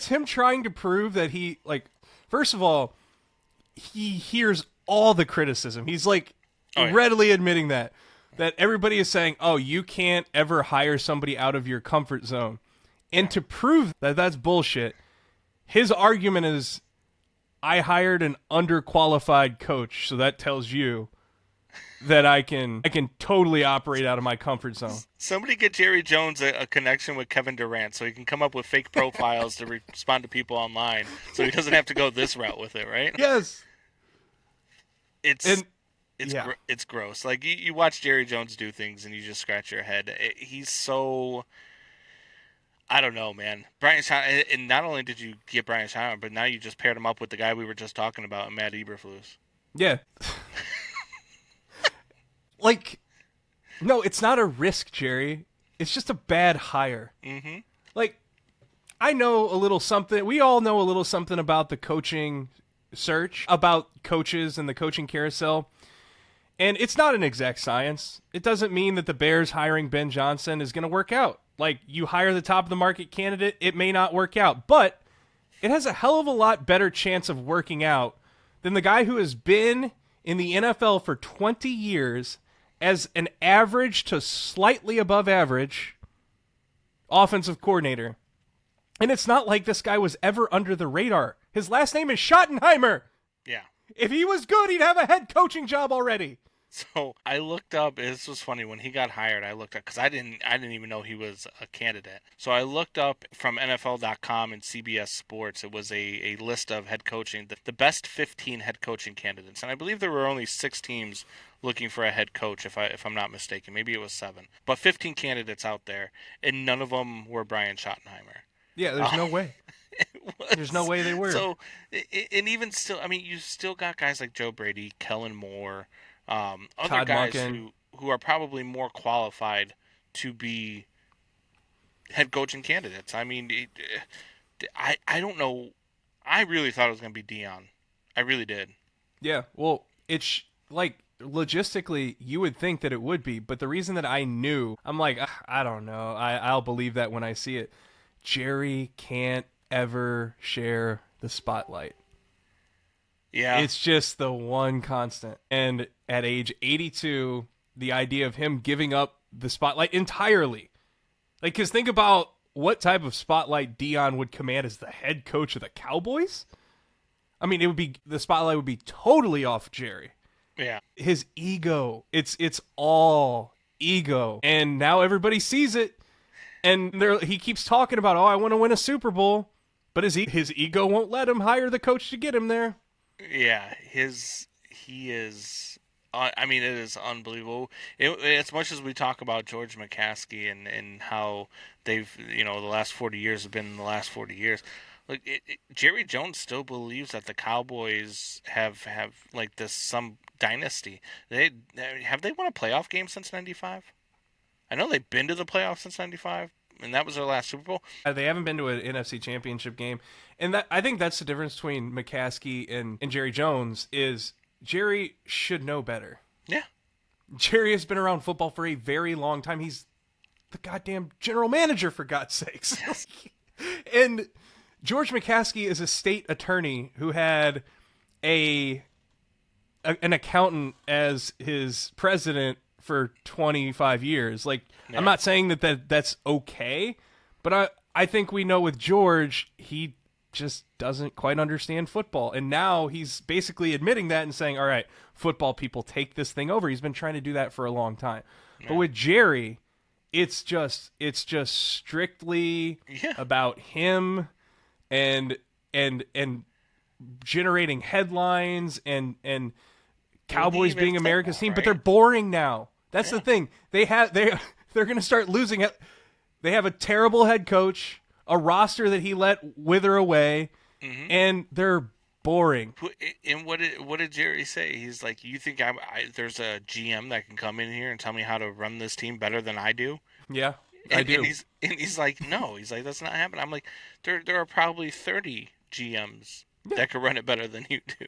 him trying to prove that he, like, first of all, he hears all the criticism. He's like readily admitting that everybody is saying, "Oh, you can't ever hire somebody out of your comfort zone." And to prove that that's bullshit, his argument is, I hired an underqualified coach, so that tells you that I can totally operate out of my comfort zone. Somebody get Jerry Jones a connection with Kevin Durant so he can come up with fake profiles to respond to people online, so he doesn't have to go this route with it, right? Yes. It's gross. Like you watch Jerry Jones do things and you just scratch your head. He's so, I don't know, man. Brian Schottenheimer, and not only did you get Brian Schottenheimer, but now you just paired him up with the guy we were just talking about, Matt Eberflus. Yeah. Like, no, it's not a risk, Jerry. It's just a bad hire. Mm-hmm. Like, I know a little something. We all know a little something about the coaching search, about coaches and the coaching carousel. And it's not an exact science. It doesn't mean that the Bears hiring Ben Johnson is going to work out. Like, you hire the top of the market candidate, it may not work out. But it has a hell of a lot better chance of working out than the guy who has been in the NFL for 20 years as an average to slightly above average offensive coordinator. And it's not like this guy was ever under the radar. His last name is Schottenheimer. Yeah. If he was good, he'd have a head coaching job already. So I looked up. This was funny when he got hired. I looked up because I didn't even know he was a candidate. So I looked up from NFL.com and CBS Sports. It was a list of head coaching, the best 15 head coaching candidates, and I believe there were only 6 teams looking for a head coach. If I'm not mistaken, maybe it was 7, but 15 candidates out there, and none of them were Brian Schottenheimer. Yeah, there's no way. There's no way they were. So, and even still, I mean, you still got guys like Joe Brady, Kellen Moore, other Todd guys Monken. who are probably more qualified to be head coaching candidates. I mean, I don't know. I really thought it was going to be Dion. I really did. Yeah, well, it's like logistically, you would think that it would be, but the reason that I knew, I'm like, I don't know. I'll believe that when I see it. Jerry can't ever share the spotlight. Yeah. It's just the one constant. And at age 82, the idea of him giving up the spotlight entirely. Like, because think about what type of spotlight Dion would command as the head coach of the Cowboys. I mean, the spotlight would be totally off Jerry. Yeah. His ego. It's all ego. And now everybody sees it. And he keeps talking about, I want to win a Super Bowl. But his ego won't let him hire the coach to get him there. Yeah, he is. I mean, it is unbelievable. As much as we talk about George McCaskey and how they've, the last 40 years have been the last 40 years. Like Jerry Jones still believes that the Cowboys have like this some dynasty. Have they won a playoff game since '95? I know they've been to the playoffs since '95. And that was their last Super Bowl. They haven't been to an NFC Championship game, and I think that's the difference between McCaskey and Jerry Jones. Is Jerry should know better. Yeah, Jerry has been around football for a very long time. He's the goddamn general manager, for God's sakes. Yes. And George McCaskey is a state attorney who had an accountant as his president for 25 years. Like, Yeah. I'm not saying that's okay, but I think we know with George, he just doesn't quite understand football. And now he's basically admitting that and saying, all right, football people, take this thing over. He's been trying to do that for a long time. Yeah. But with Jerry, it's just strictly Yeah. about him and generating headlines and Cowboys being America's team, right? but they're boring now. That's the thing. They're going to start losing it. They have a terrible head coach, a roster that he let wither away, and they're boring. And what did Jerry say? He's like, you think there's a GM that can come in here and tell me how to run this team better than I do? Yeah, I do. And he's like, no. He's like, that's not happening. I'm like, there are probably 30 GMs that could run it better than you do.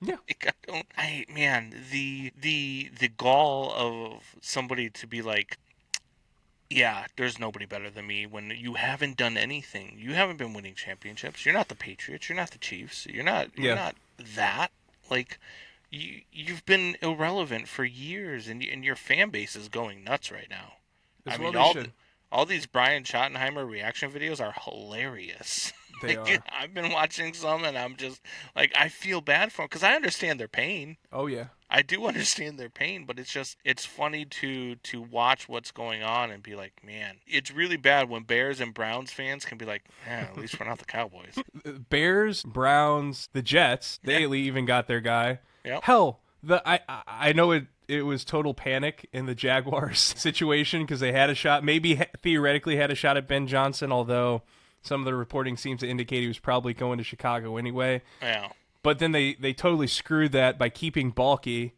Yeah. Like, the gall of somebody to be like, yeah, there's nobody better than me when you haven't done anything. You haven't been winning championships. You're not the Patriots. You're not the Chiefs. You're not that. Like, you've been irrelevant for years, and your fan base is going nuts right now. All these Brian Schottenheimer reaction videos are hilarious. They are. I've been watching some, and I'm just like, I feel bad for them because I understand their pain. Oh yeah, I do understand their pain, but it's funny to watch what's going on and be like, man, it's really bad when Bears and Browns fans can be like, yeah, at least we're not the Cowboys. Bears, Browns, the Jets, they even got their guy. Yep. Hell, I know it was total panic in the Jaguars situation because they had a shot, maybe theoretically had a shot at Ben Johnson, although some of the reporting seems to indicate he was probably going to Chicago anyway. Yeah. But then they totally screwed that by keeping Balky.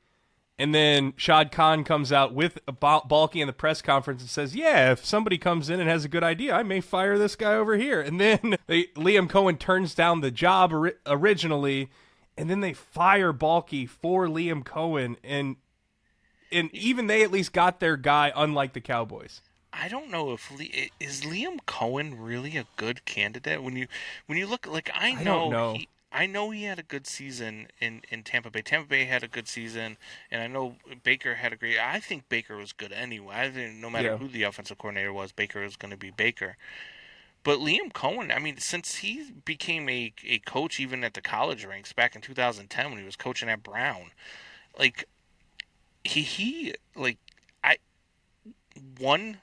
And then Shad Khan comes out with Balky in the press conference and says, yeah, if somebody comes in and has a good idea, I may fire this guy over here. And then Liam Cohen turns down the job originally, and then they fire Balky for Liam Cohen. And even they at least got their guy, unlike the Cowboys. I don't know if is Liam Cohen really a good candidate when you look, like, I don't know. I know he had a good season in Tampa Bay. Tampa Bay had a good season, and I know Baker had a great. I think Baker was good anyway. I think no matter who the offensive coordinator was, Baker was going to be Baker. But Liam Cohen, I mean, since he became a coach even at the college ranks back in 2010 when he was coaching at Brown, like he one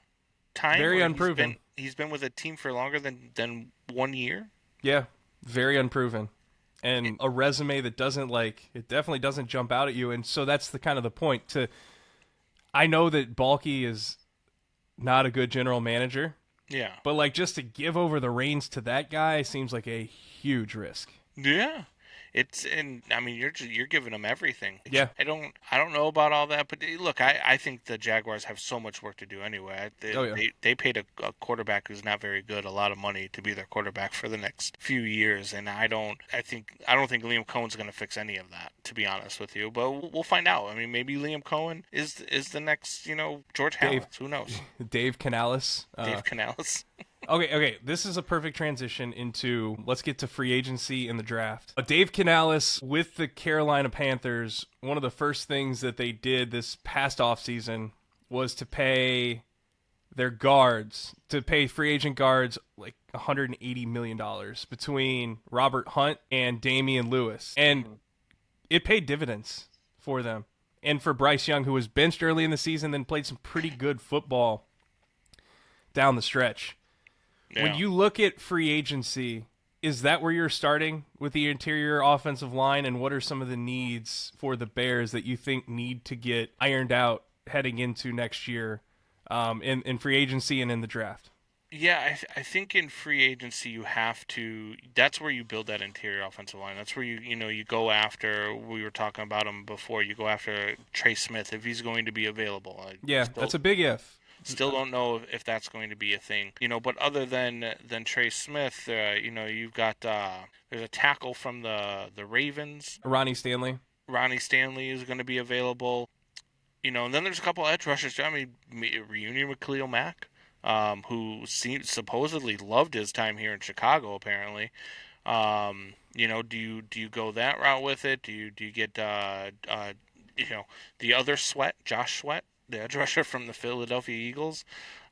time very unproven. He's been with a team for longer than 1 year. Yeah, very unproven. And a resume that it definitely doesn't jump out at you. And so that's the kind of the point. I know that Balky is not a good general manager. Yeah. But just to give over the reins to that guy seems like a huge risk. Yeah. I mean, you're giving them everything. Yeah. I don't know about all that, but look, I think the Jaguars have so much work to do anyway. They paid a quarterback who's not very good a lot of money to be their quarterback for the next few years, and I don't think Liam Cohen's going to fix any of that, to be honest with you. But we'll find out. I mean, maybe Liam Cohen is the next, George Halas. Who knows? Dave Canales. Dave Canales. Okay. This is a perfect transition into, let's get to free agency and the draft. Dave Canales with the Carolina Panthers, one of the first things that they did this past offseason was to pay their guards, to pay free agent guards like $180 million between Robert Hunt and Damian Lewis. And it paid dividends for them. And for Bryce Young, who was benched early in the season, then played some pretty good football down the stretch. Yeah. When you look at free agency, is that where you're starting with the interior offensive line, and what are some of the needs for the Bears that you think need to get ironed out heading into next year in free agency and in the draft? Yeah, I think in free agency you have to. That's where you build that interior offensive line. That's where you go after. We were talking about him before. You go after Trey Smith if he's going to be available. That's a big if. Still don't know if that's going to be a thing, But other than Trey Smith, you've got there's a tackle from the Ravens. Ronnie Stanley Ronnie Stanley is going to be available. And then there's a couple edge rushers too. I mean, reunion with Khalil Mack, who supposedly loved his time here in Chicago. Apparently, do you go that route with it? Do you get the other Sweat, Josh Sweat, the edge rusher from the Philadelphia Eagles?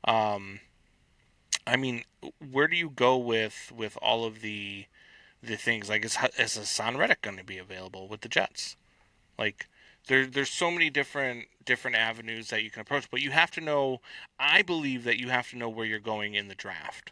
Um, I mean, where do you go with all of the things? Like, is Hassan Reddick going to be available with the Jets? Like, there's so many different avenues that you can approach, but you have to know. I believe that you have to know where you're going in the draft.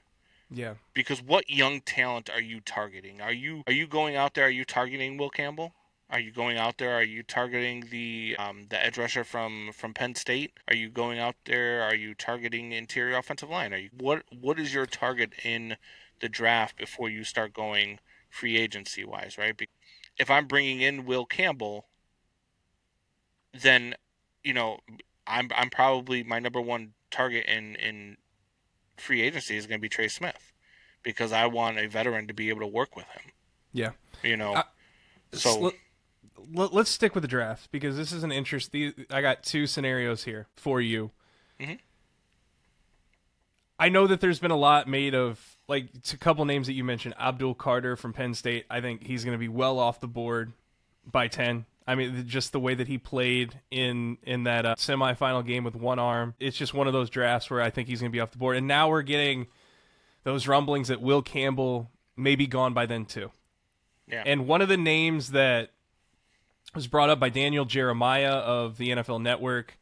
Yeah. Because what young talent are you targeting? Are you going out there? Are you targeting Will Campbell? Are you going out there? Are you targeting the edge rusher from Penn State? Are you going out there? Are you targeting interior offensive line? What is your target in the draft before you start going free agency wise, right? If I'm bringing in Will Campbell, then you know I'm probably my number one target in free agency is going to be Trey Smith because I want a veteran to be able to work with him. Yeah. You know, Uh, so let's stick with the draft because this is an interest. I got two scenarios here for you. mhm. I know that there's been a lot made of, like, it's a couple names that you mentioned. Abdul Carter from Penn State. I think he's going to be well off the board by 10. I mean, just the way that he played in that semifinal game with one arm. It's just one of those drafts where I think he's going to be off the board. And now we're getting those rumblings that Will Campbell may be gone by then too. Yeah. And one of the names that was brought up by Daniel Jeremiah of the NFL Network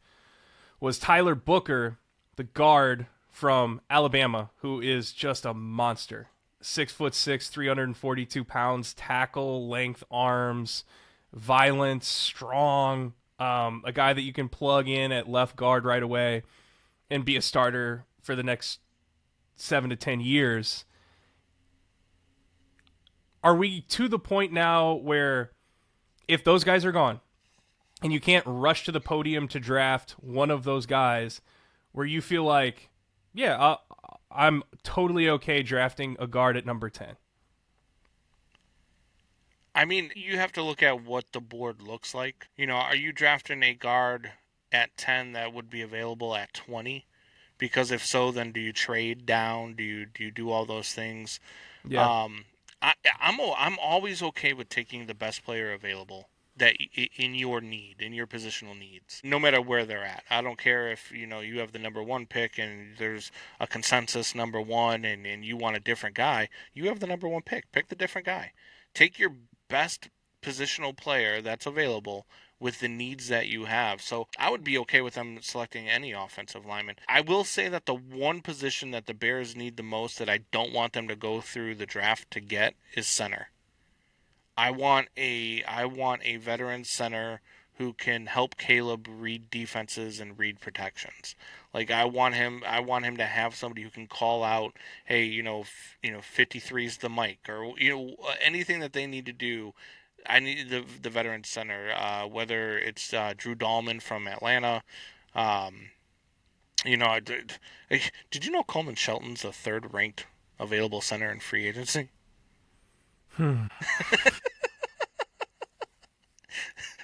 was Tyler Booker, the guard from Alabama, who is just a monster. 6'6", 342 pounds, tackle, length, arms, violent, strong. A guy that you can plug in at left guard right away and be a starter for the next 7 to 10 years. Are we to the point now where if those guys are gone and you can't rush to the podium to draft one of those guys, where you feel like, yeah, I'm totally okay drafting a guard at number 10? I mean, you have to look at what the board looks like. Are you drafting a guard at 10 that would be available at 20? Because if so, then do you trade down? Do you do all those things? Yeah. Um, I'm always okay with taking the best player available that in your need, in your positional needs, no matter where they're at. I don't care if you have the number one pick and there's a consensus number one and you want a different guy. You have the number one pick. Pick the different guy. Take your best positional player that's available with the needs that you have. So I would be okay with them selecting any offensive lineman. I will say that the one position that the Bears need the most that I don't want them to go through the draft to get is center. I want a veteran center who can help Caleb read defenses and read protections. Like I want him to have somebody who can call out, hey, 53 is the mic, or anything that they need to do. I need the veteran center, whether it's Drew Dahlman from Atlanta. Um, did you know Coleman Shelton's the third ranked available center in free agency?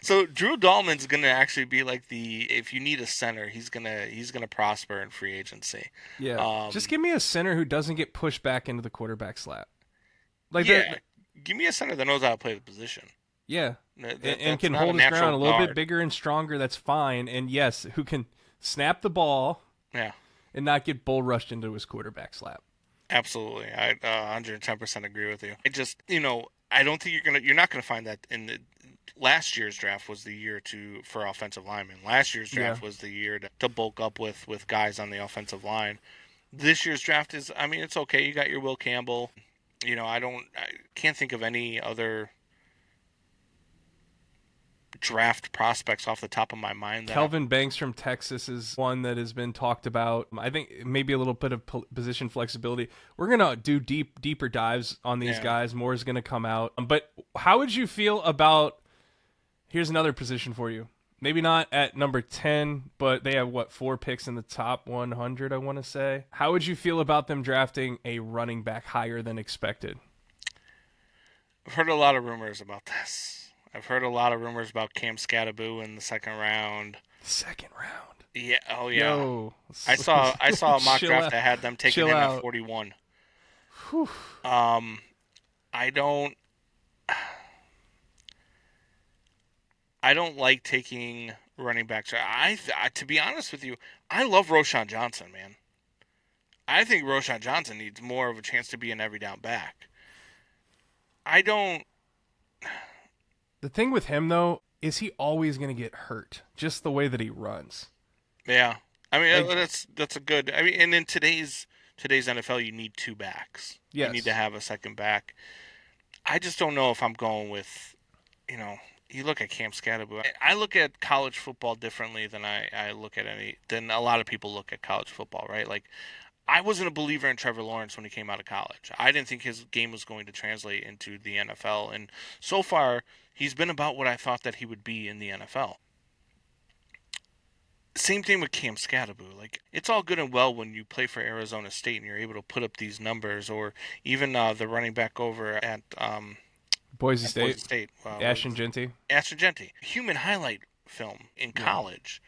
So Drew Dahlman's gonna actually be like if you need a center, he's gonna prosper in free agency. Yeah. Just Um, give me a center who doesn't get pushed back into the quarterback slap. Like yeah, give me a center that knows how to play the position. yeah. And That's can not a hold his natural ground a little bit guard. bigger and stronger, that's fine. And yes, who can snap the ball Yeah, and not get bull rushed into his quarterback slap. absolutely. I 110% agree with you. I don't think you're not gonna find that in the last year's draft was the year for offensive linemen. Last year's Yeah. draft was the year to bulk up with guys on the offensive line. This year's draft is, I mean, it's okay. You got your Will Campbell. I can't think of any other draft prospects off the top of my mind. Kelvin Banks from Texas is one that has been talked about. I think maybe a little bit of position flexibility. We're going to do deeper dives on these Yeah. guys. More is going to come out. But how would you feel about, here's another position for you. Maybe not at number 10, but they have, 4 picks in the top 100, I want to say. How would you feel about them drafting a running back higher than expected? I've heard a lot of rumors about this. I've heard a lot of rumors about Cam Scattaboo in the second round. Second round. Yeah. Oh yeah. Yo, I saw a mock chill draft out. that had them taking Chill him at out. 41. Whew. I don't I don't like taking running backs. To be honest with you, I love Roshan Johnson, man. I think Roshan Johnson needs more of a chance to be an every down back. I don't. The thing with him though is he always going to get hurt, just the way that he runs. Yeah, I mean Like, that's a good. I mean, and in today's NFL, you need two backs. You need to yes, have a second back. I just don't know if I'm going with, you know, you look at Cam Scatterbo. I look at college football differently I look at than a lot of people look at college football, right? Like, I wasn't a believer in Trevor Lawrence when he came out of college. I didn't think his game was going to translate into the NFL, and so far he's been about what I thought that he would be in the NFL. Same thing with Cam Scatterbo. Like, it's all good and well when you play for Arizona State and you're able to put up these numbers, or even the running back over Boise at Boise State, State, Ashton Genty. Ashton Genty, human highlight film in Yeah. college.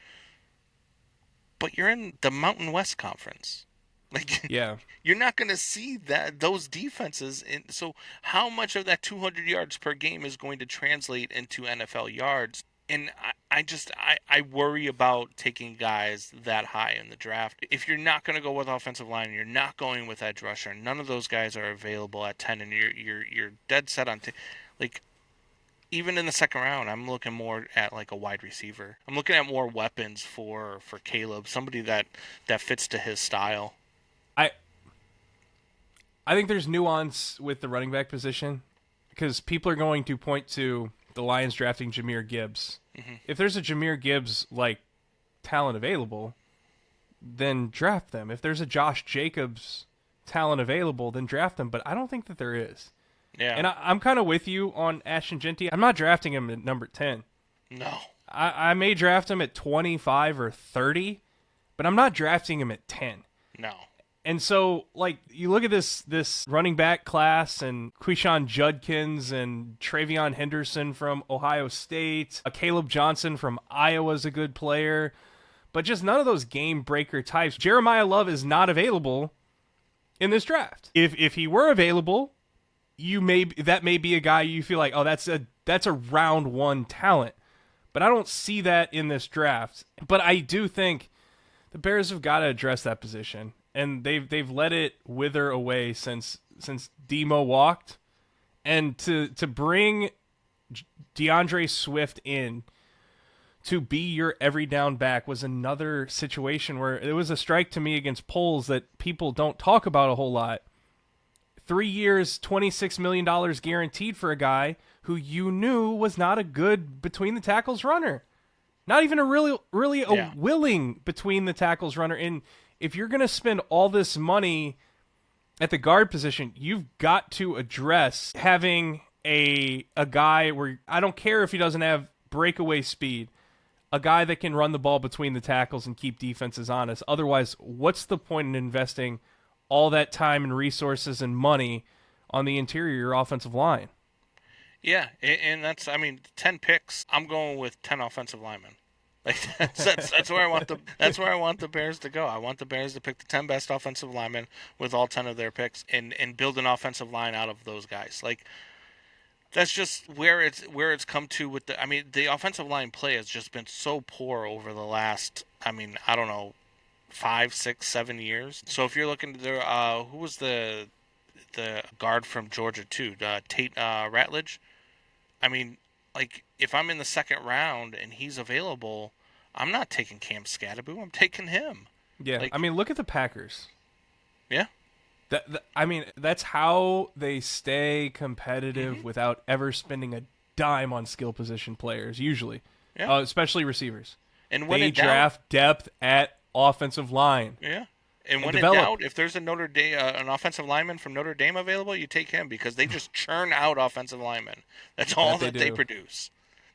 But you're in the Mountain West Conference. Like, Yeah. you're not going to see those defenses. So how much of that 200 yards per game is going to translate into NFL yards? And I worry about taking guys that high in the draft. If you're not going to go with offensive line, you're not going with edge rusher. None of those guys are available at 10, and you're dead set on like, even in the second round, I'm looking more at like a wide receiver. I'm looking at more weapons for Caleb, somebody that fits to his style. I I think there's nuance with the running back position because people are going to point to the Lions drafting Jahmyr Gibbs. Mm-hmm. If there's a Jahmyr Gibbs like talent available, then draft them. If there's a Josh Jacobs talent available, then draft them. But I don't think that there is. Yeah. And I'm kind of with you on Ashton Genty. I'm not drafting him at number 10. No. I may draft him at 25 or 30, but I'm not drafting him at 10. No. And so, like, you look at this running back class and Quishon Judkins and Travion Henderson from Ohio State, Caleb Johnson from Iowa is a good player, but just none of those game breaker types. Jeremiah Love is not available in this draft. If he were available, that may be a guy you feel like, oh, that's a round one talent. But I don't see that in this draft. But I do think the Bears have got to address that position. And they've let it wither away since Demo walked, and to bring DeAndre Swift in to be your every down back was another situation where it was a strike to me against polls that people don't talk about a whole lot. 3 years, $26 million guaranteed for a guy who you knew was not a good between the tackles runner, not even a really willing between the tackles runner. And if you're going to spend all this money at the guard position, you've got to address having a guy where I don't care if he doesn't have breakaway speed, a guy that can run the ball between the tackles and keep defenses honest. Otherwise, what's the point in investing all that time and resources and money on the interior offensive line? Yeah, and that's, I mean, 10 picks. I'm going with 10 offensive linemen. Like, that's where I want the Bears to go. I want the Bears to pick the 10 best offensive linemen with all 10 of their picks and build an offensive line out of those guys. Like, that's just where it's come to with the offensive line play has just been so poor over the last, I don't know, 5, 6, 7 years. So if you're looking to who was the guard from Georgia too, Tate Ratledge? I mean, like, if I'm in the second round and he's available, I'm not taking Cam Scatterbo. I'm taking him. Yeah, like, look at the Packers. Yeah. That's how they stay competitive without ever spending a dime on skill position players, usually, especially receivers. And when they in doubt, draft depth at offensive line. Yeah. And when develop. in doubt, if there's an offensive lineman from Notre Dame available, you take him because they just churn out offensive linemen. That's all that they produce.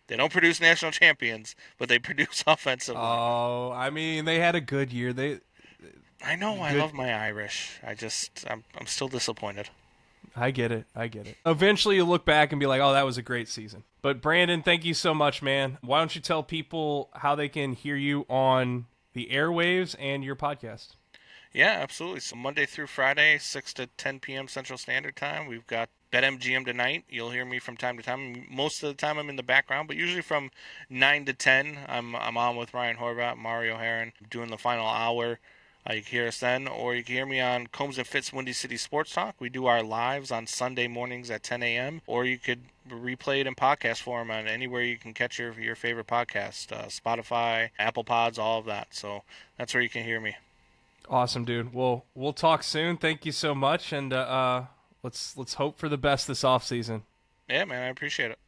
They don't produce national champions, but they produce offensive linemen. Oh, they had a good year. I know. I love my Irish. I'm still disappointed. I get it. Eventually you'll look back and be like, oh, that was a great season. But Brandon, thank you so much, man. Why don't you tell people how they can hear you on the airwaves and your podcast? Yeah, absolutely. So Monday through Friday, 6 to 10 p.m. Central Standard Time, we've got BetMGM tonight. You'll hear me from time to time. Most of the time I'm in the background, but usually from 9 to 10, I'm on with Ryan Horvat, Mario Heron, doing the final hour. You can hear us then, or you can hear me on Combs and Fitz Windy City Sports Talk. We do our lives on Sunday mornings at 10 a.m., or you could replay it in podcast form on anywhere you can catch your favorite podcast, Spotify, Apple Pods, all of that. So that's where you can hear me. Awesome, dude. Well, we'll talk soon. Thank you so much, and let's hope for the best this offseason. Yeah, man, I appreciate it.